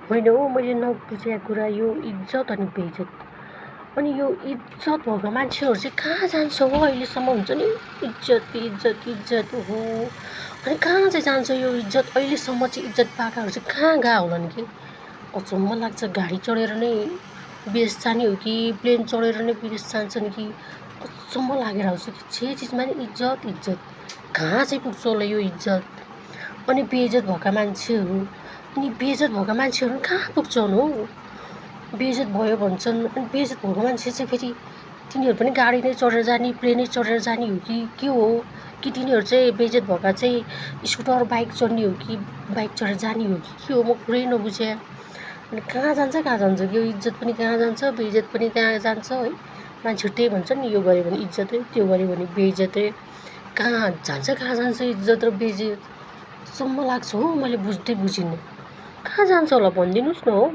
होइन हो, मैले नबुझेको कुरा यो इज्जत अनि बेइज्जत। अनि यो इज्जत भएको मान्छेहरू चाहिँ कहाँ जान्छ हो अहिलेसम्म हुन्छ नि इज्जत इज्जत इज्जत हो। अनि कहाँ चाहिँ जान्छ यो इज्जत अहिलेसम्म चाहिँ इज्जत पाएकाहरू चाहिँ कहाँ गएको होलान् कि अचम्म लाग्छ। गाडी चढेर नै विदेश जाने हो कि प्लेन चढेर नै विदेश जान्छन् कि अचम्म लागेर आउँछ कि जे चिजमा नि इज्जत इज्जत कहाँ चाहिँ पुग्छ होला यो इज्जत। अनि बेइज्जत भएका मान्छेहरू अनि बेइज्जत भएका मान्छेहरू कहाँ पुग्छन् हो। बेइज्जत भयो भन्छन् अनि बेइज्जत भएको मान्छे चाहिँ फेरि तिनीहरू पनि गाडी नै चढेर जाने प्लेनै चढेर जाने हो कि के हो कि तिनीहरू चाहिँ बेइज्जत भएका चाहिँ स्कुटर बाइक चढ्ने हो कि बाइक चढेर जाने हो कि के हो म पुरै नबुझेँ। अनि कहाँ जान्छ यो इज्जत पनि कहाँ जान्छ बेइज्जत पनि कहाँ जान्छ है। मान्छे त्यही भन्छ नि यो गऱ्यो भने इज्जतै त्यो गऱ्यो भने बेइज्जतै कहाँ जान्छ इज्जत र बेइज्जत। सम्म लाग्छ हो मैले बुझ्दै बुझिनँ कहाँ जान्छ होला भनिदिनुहोस् न हो।